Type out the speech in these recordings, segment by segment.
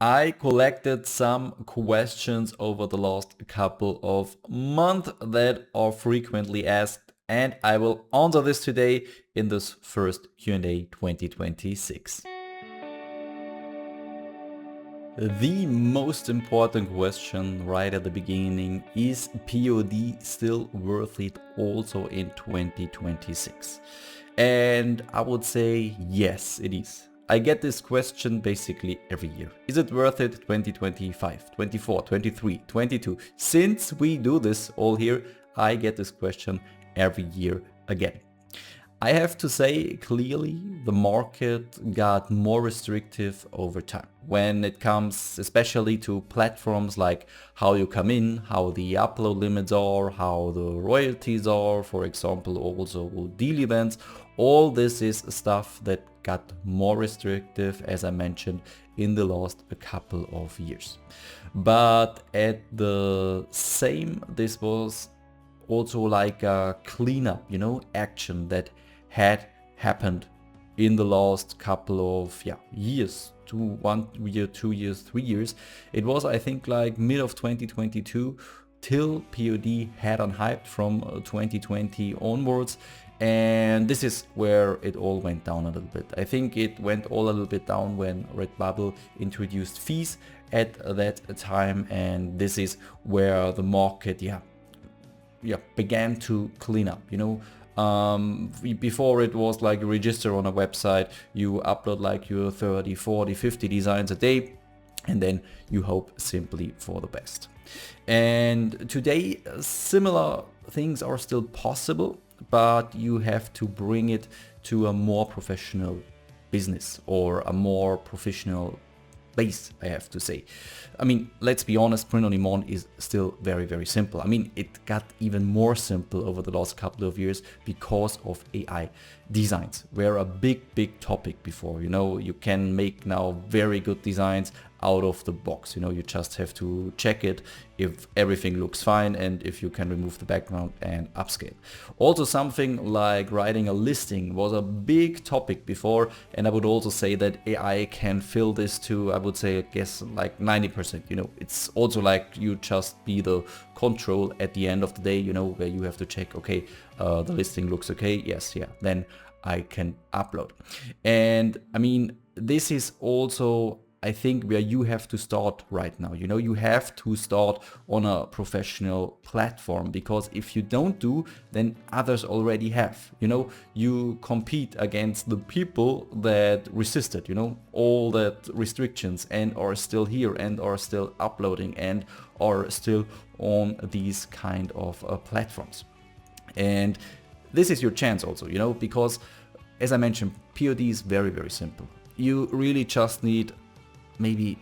I collected some questions over the last couple of months that are frequently asked, and I will answer this today in this first Q&A 2026. The most important question right at the beginning, is POD still worth it also in 2026? And I would say yes, it is. I get this question basically every year. Is it worth it 2025, 24, 23, 22? Since we do this all here, I get this question every year again. I have to say clearly the market got more restrictive over time when it comes especially to platforms like how you come in, how the upload limits are, how the royalties are, for example, also deal events. All this is stuff that got more restrictive, as I mentioned, in the last couple of years. But at the same, this was also like a cleanup, action that had happened in the last couple of years, 1 year, 2 years, 3 years. It was, I think, like mid of 2022 till POD had on hype from 2020 onwards. And this is where it all went down a little bit. I think it went all a little bit down when Redbubble introduced fees at that time, and this is where the market began to clean up. Before it was like you register on a website, you upload like your 30, 40, 50 designs a day, and then you hope simply for the best. And today similar things are still possible, but you have to bring it to a more professional business or a more professional base, I have to say. I mean, let's be honest, print on demand is still very, very simple. I mean, it got even more simple over the last couple of years because of AI. Designs were a big topic before. You can make now very good designs out of the box. You just have to check it if everything looks fine and if you can remove the background and upscale. Also, something like writing a listing was a big topic before, and I would also say that AI can fill this to, I would say, I guess like 90%. It's also like you just be the control at the end of the day, where you have to check, okay, the listing looks okay, yes, yeah, then I can upload. And I mean, this is also, I think, where you have to start right now. You have to start on a professional platform, because if you don't do, then others already have. You compete against the people that resisted, all that restrictions and are still here and are still uploading and are still on these kind of platforms. And this is your chance also, because as I mentioned, POD is very, very simple. You really just need maybe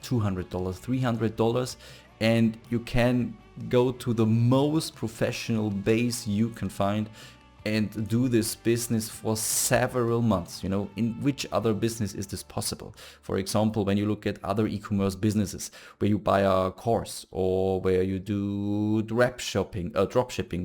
$200, $300, and you can go to the most professional base you can find and do this business for several months. In which other business is this possible? For example, when you look at other e-commerce businesses where you buy a course or where you do drop shipping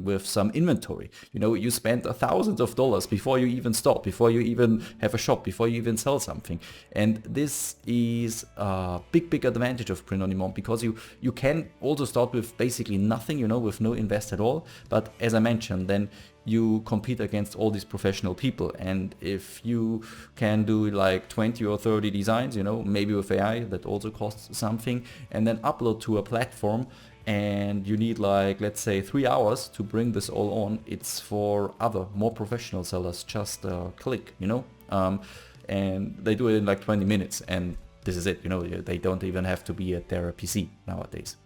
with some inventory, you spend thousands of dollars before you even start, before you even have a shop, before you even sell something. And this is a big advantage of print on demand, because you can also start with basically nothing, with no invest at all. But as I mentioned, then you compete against all these professional people. And if you can do like 20 or 30 designs, maybe with AI, that also costs something, and then upload to a platform, and you need like, let's say 3 hours to bring this all on, it's for other more professional sellers just a click, and they do it in like 20 minutes, and this is it. They don't even have to be at their PC nowadays.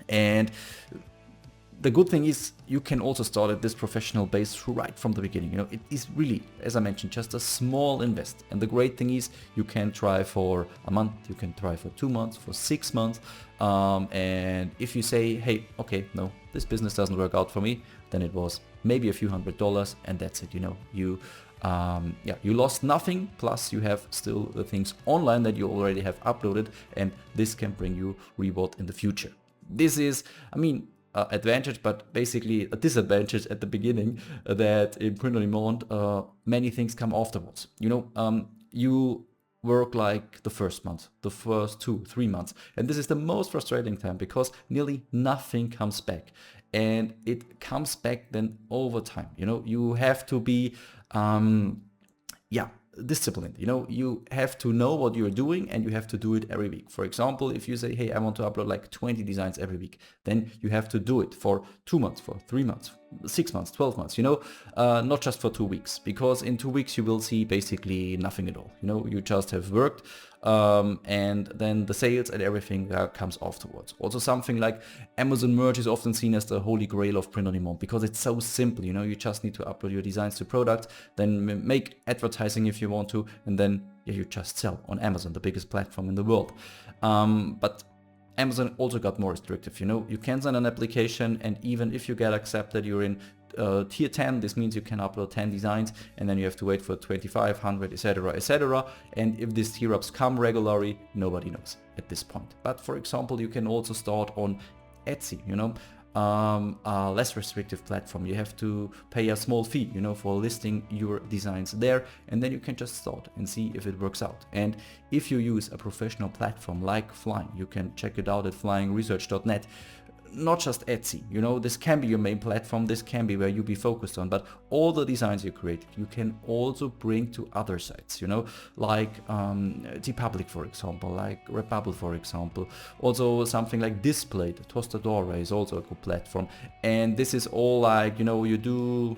And the good thing is you can also start at this professional base right from the beginning. It is really, as I mentioned, just a small invest. And the great thing is you can try for a month, you can try for 2 months, for 6 months. And if you say, hey, okay, no, this business doesn't work out for me, then it was maybe a few $100 and that's it. You lost nothing, plus you have still the things online that you already have uploaded, and this can bring you reward in the future. This is, advantage, but basically a disadvantage at the beginning, that in print on demand, many things come afterwards. You work like the first month, the first 2-3 months. And this is the most frustrating time because nearly nothing comes back. And it comes back then over time. You know, you have to be, disciplined. You know, you have to know what you're doing and you have to do it every week. For example, if you say, hey, I want to upload like 20 designs every week, then you have to do it for 2 months, for 3 months, 6 months, 12 months, you know, not just for 2 weeks, because in 2 weeks you will see basically nothing at all. You know, you just have worked, and then the sales and everything comes afterwards. Also something like Amazon merch is often seen as the holy grail of print on demand because it's so simple. You know, you just need to upload your designs to products, then make advertising if you want to, and then you just sell on Amazon, the biggest platform in the world. But Amazon also got more restrictive. You know, you can send an application, and even if you get accepted, you're in tier 10. This means you can upload 10 designs, and then you have to wait for 25, 100, etc., etc. And if these tier ups come regularly, nobody knows at this point. But for example, you can also start on Etsy, you know, a less restrictive platform. You have to pay a small fee, you know, for listing your designs there, and then you can just start and see if it works out. And if you use a professional platform like Flying, you can check it out at flyingresearch.net. Not just Etsy, you know, this can be your main platform, this can be where you be focused on, but all the designs you create, you can also bring to other sites, you know, like TeePublic, for example, like Redbubble, for example. Also something like Displayed, Tostadora is also a good platform. And this is all like, you know, you do,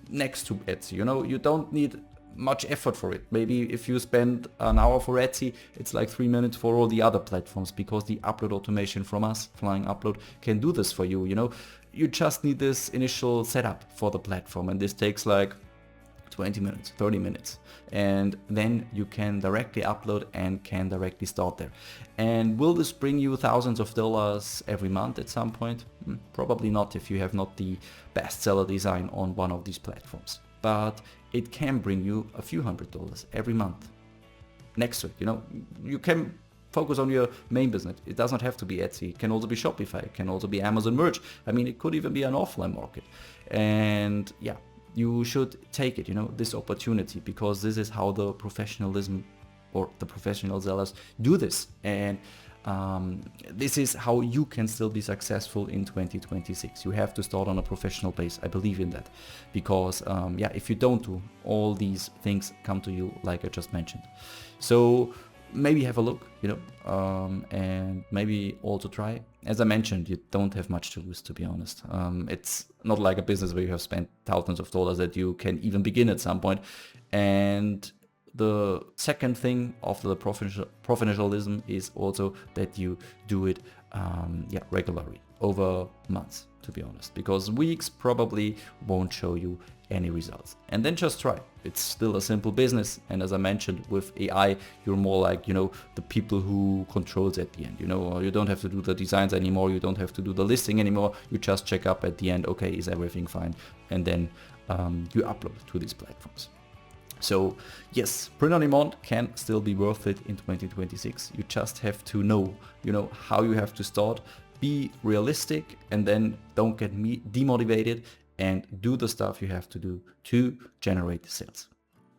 next to Etsy, you know, you don't need much effort for it. Maybe if you spend an hour for Etsy, it's like 3 minutes for all the other platforms, because the upload automation from us, Flying Upload, can do this for you. You know, you just need this initial setup for the platform, and this takes like 20 minutes, 30 minutes, and then you can directly upload and can directly start there. And will this bring you thousands of dollars every month at some point? Probably not if you have not the bestseller design on one of these platforms. But it can bring you a few $100s every month. Next to it, you know, you can focus on your main business. It does not have to be Etsy. It can also be Shopify. It can also be Amazon merch. I mean, it could even be an offline market. And yeah, you should take it, you know, this opportunity, because this is how the professionalism or the professional sellers do this. And this is how you can still be successful in 2026. You have to start on a professional base. I believe in that, because if you don't do, all these things come to you, like I just mentioned. So maybe have a look, you know, and maybe also try. As I mentioned, you don't have much to lose, to be honest. It's not like a business where you have spent thousands of dollars that you can even begin at some point. And the second thing of the professionalism is also that you do it regularly, over months, to be honest, because weeks probably won't show you any results. And then just try. It's still a simple business, and as I mentioned, with AI you're more like, you know, the people who controls at the end. You know, you don't have to do the designs anymore, you don't have to do the listing anymore, you just check up at the end, okay, is everything fine, and then you upload to these platforms. So yes, print on demand can still be worth it in 2026. You just have to know, you know, how you have to start, be realistic, and then don't get demotivated, and do the stuff you have to do to generate sales.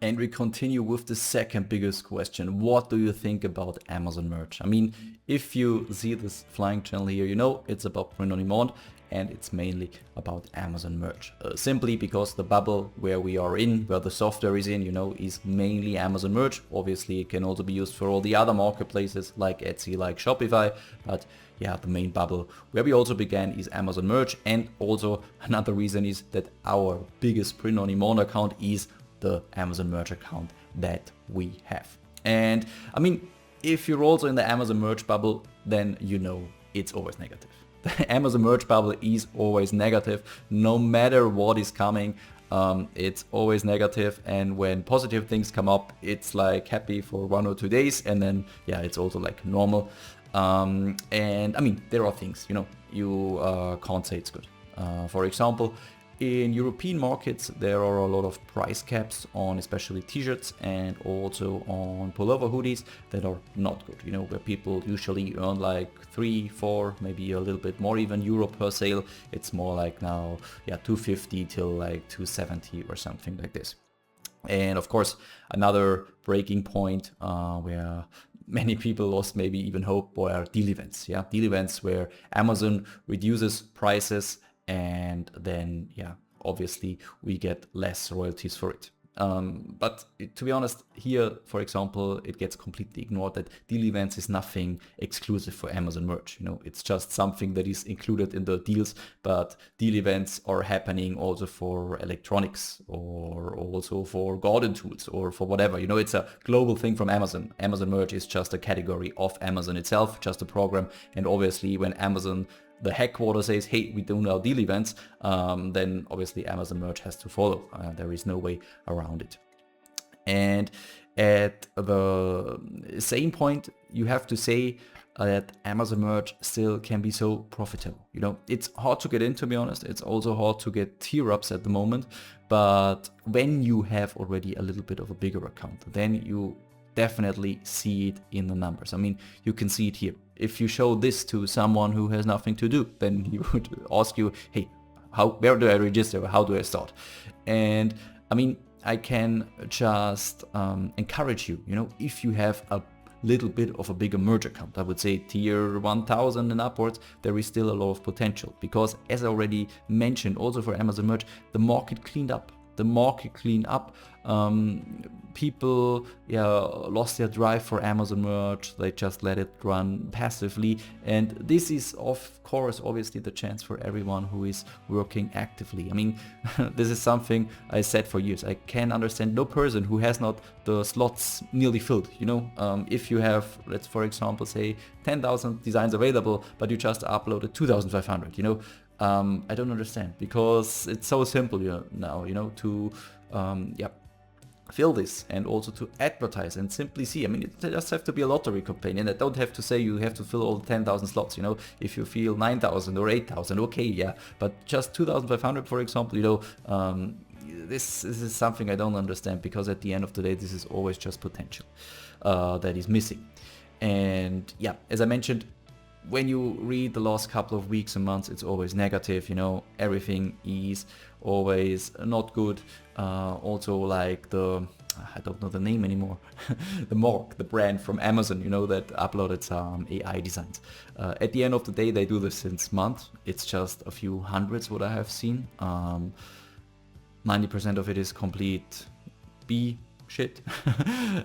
And we continue with the second biggest question. What do you think about Amazon merch? I mean, if you see this Flying channel here, you know it's about print on demand, and it's mainly about Amazon merch. Simply because the bubble where we are in, where the software is in, you know, is mainly Amazon merch. Obviously, it can also be used for all the other marketplaces like Etsy, like Shopify, but yeah, the main bubble where we also began is Amazon merch. And also another reason is that our biggest print on demand account is the Amazon merch account that we have. And I mean, if you're also in the Amazon merch bubble, then you know it's always negative. The Amazon merch bubble is always negative, no matter what is coming. It's always negative, and when positive things come up, it's like happy for 1 or 2 days, and then yeah, it's also like normal. And I mean, there are things, you know, you can't say it's good. For example, in European markets, there are a lot of price caps on especially t-shirts and also on pullover hoodies that are not good, you know, where people usually earn like 3, 4, maybe a little bit more even euro per sale. It's more like now, yeah, 250 till like 270 or something like this. And of course, another breaking point where many people lost maybe even hope were deal events. Yeah, deal events where Amazon reduces prices, and then obviously we get less royalties for it. But to be honest, here, for example, it gets completely ignored that deal events is nothing exclusive for Amazon merch. It's just something that is included in the deals, but deal events are happening also for electronics or also for garden tools or for whatever. It's a global thing from Amazon. Amazon merch is just a category of Amazon itself, just a program. And obviously when Amazon, the headquarters, says, hey, we do now deal events, then obviously Amazon merch has to follow. There is no way around it. And at the same point, you have to say that Amazon merch still can be so profitable. It's hard to get in, to be honest. It's also hard to get tier ups at the moment. But when you have already a little bit of a bigger account, then you definitely see it in the numbers. I mean, you can see it here. If you show this to someone who has nothing to do, then he would ask you, hey, where do I register? How do I start? And I mean, I can just encourage you, if you have a little bit of a bigger merch account, I would say tier 1000 and upwards, there is still a lot of potential, because as I already mentioned, also for Amazon merch, the market cleaned up. People lost their drive for Amazon merch. They just let it run passively, and this is of course obviously the chance for everyone who is working actively. I mean, this is something I said for years. I can understand no person who has not the slots nearly filled. If you have, let's for example say 10,000 designs available, but you just uploaded 2,500, I don't understand, because it's so simple now, to fill this and also to advertise and simply see. I mean, it just have to be a lottery campaign, and I don't have to say you have to fill all the 10,000 slots. If you feel 9,000 or 8,000, okay, but just 2,500, for example, this is something I don't understand, because at the end of the day, this is always just potential that is missing. And as I mentioned, when you read the last couple of weeks and months, it's always negative. Everything is always not good. Also, like I don't know the name anymore, the brand from Amazon, that uploaded some AI designs. At the end of the day, they do this since months. It's just a few hundreds what I have seen. 90% of it is complete B shit.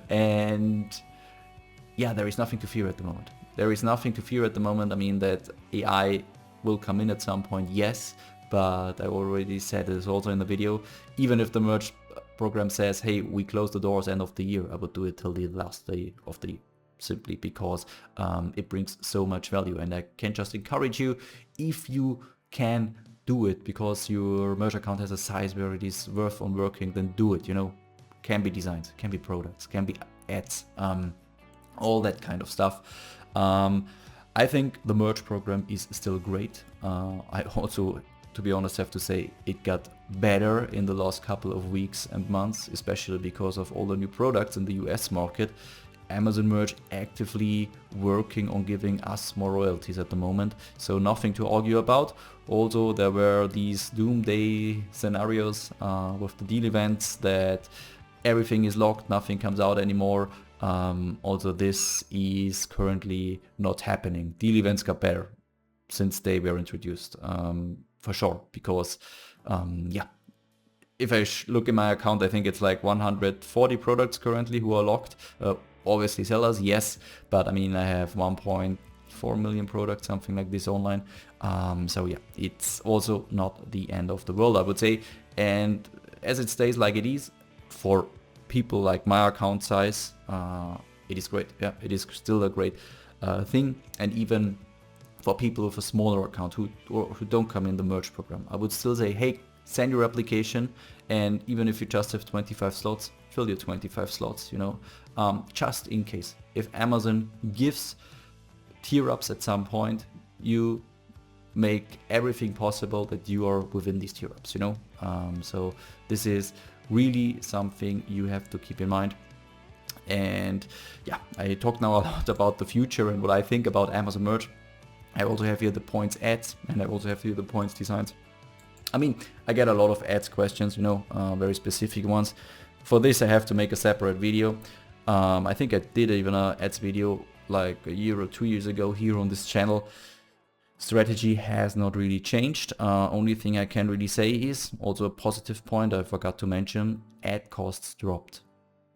And there is nothing to fear at the moment. There is nothing to fear at the moment. I mean, that AI will come in at some point, yes, but I already said this also in the video. Even if the merge program says, hey, we close the doors end of the year, I would do it till the last day of the year, simply because it brings so much value. And I can just encourage you, if you can do it because your merge account has a size where it is worth on working, then do it. Can be designs, can be products, can be ads, all that kind of stuff. I think the merge program is still great. I also, to be honest, have to say it got better in the last couple of weeks and months, especially because of all the new products in the US market. Amazon merch actively working on giving us more royalties at the moment, so nothing to argue about. Also, there were these doomsday scenarios with the deal events that everything is locked, nothing comes out anymore. Also, this is currently not happening. Deal events got better since they were introduced, for sure, because if I look in my account, I think it's like 140 products currently who are locked. Obviously sellers, yes, but I mean, I have 1.4 million products, something like this online. So it's also not the end of the world, I would say. And as it stays like it is, for people like my account size, it is great. It is still a great thing. And even for people with a smaller account who don't come in the merge program, I would still say, hey, send your application, and even if you just have 25 slots, fill your 25 slots, just in case. If Amazon gives tier ups at some point, you make everything possible that you are within these tier ups, so this is really something you have to keep in mind. And I talked now a lot about the future and what I think about Amazon merch. I also have here the points ads, and I also have here the points designs. I mean, I get a lot of ads questions, very specific ones. For this I have to make a separate video. I think I did even an ads video like a year or 2 years ago here on this channel. Strategy has not really changed. Only thing I can really say is also a positive point I forgot to mention: ad costs dropped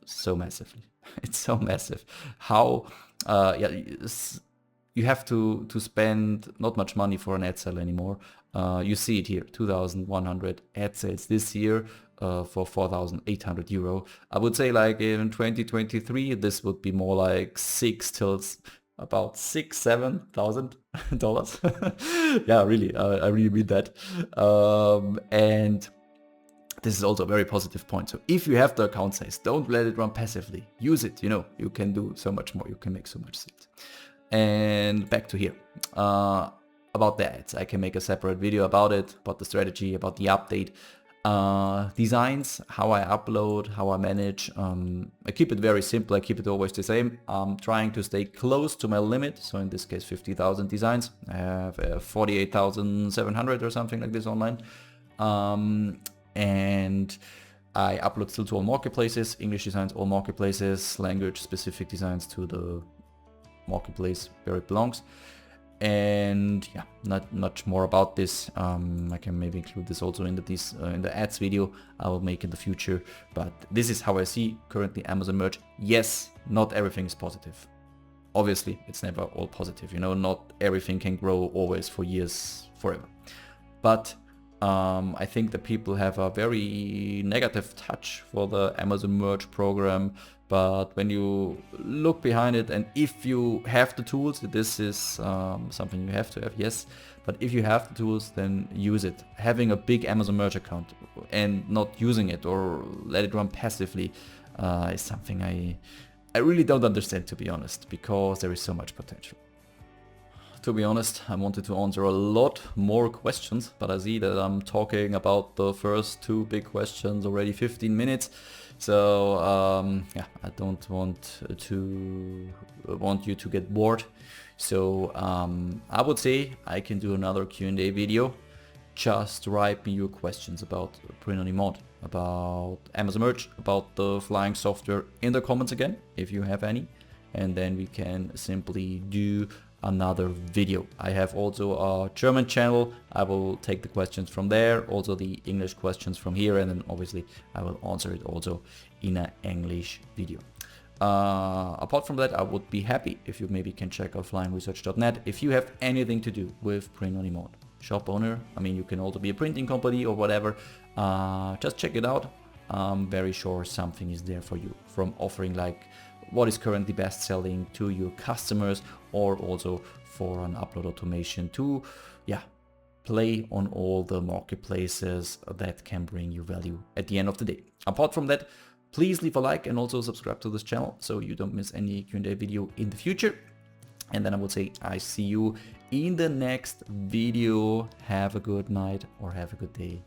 so massively. It's so massive. How yeah, you have to spend not much money for an ad sale anymore. You see it here, 2,100 ad sales this year for 4,800 euro. I would say like in 2023 this would be more like about $6,000-7,000. Yeah, really, I really mean that. And this is also a very positive point. So if you have the account size, don't let it run passively. Use it. You know, you can do so much more. You can make so much sales. And back to here. About the ads, I can make a separate video about it, about the strategy, about the update. Designs, how I upload, how I manage. I keep it very simple. I keep it always the same. I'm trying to stay close to my limit. So in this case, 50,000 designs. I have 48,700 or something like this online. And I upload still to all marketplaces, English designs, all marketplaces, language specific designs to the marketplace where it belongs. And yeah, not much more about this. I can maybe include this also in the ads video I will make in the future. But this is how I see currently Amazon merch. Yes, not everything is positive. Obviously, it's never all positive. You know, not everything can grow always for years, forever. But I think that people have a very negative touch for the Amazon merch program. But when you look behind it, and if you have the tools, this is something you have to have, yes. But if you have the tools, then use it. Having a big Amazon merch account and not using it or let it run passively is something I really don't understand, to be honest, because there is so much potential. To be honest, I wanted to answer a lot more questions, but I see that I'm talking about the first 2 big questions already 15 minutes. So yeah, I don't want you to get bored. So I would say I can do another Q&A video. Just write me your questions about Print on Demand, about Amazon merch, about the flying software in the comments again, if you have any. And then we can simply do another video. I have also a German channel. I will take the questions from there, also the English questions from here, and then obviously I will answer it also in an English video. Apart from that, I would be happy if you maybe can check out flyingresearch.net if you have anything to do with Print on Demand. Shop owner, I mean, you can also be a printing company or whatever. Just check it out. I'm very sure something is there for you, from offering like what is currently best selling to your customers, or also for an upload automation to play on all the marketplaces that can bring you value at the end of the day. Apart from that, please leave a like and also subscribe to this channel so you don't miss any Q&A video in the future. And then I would say I see you in the next video. Have a good night or have a good day.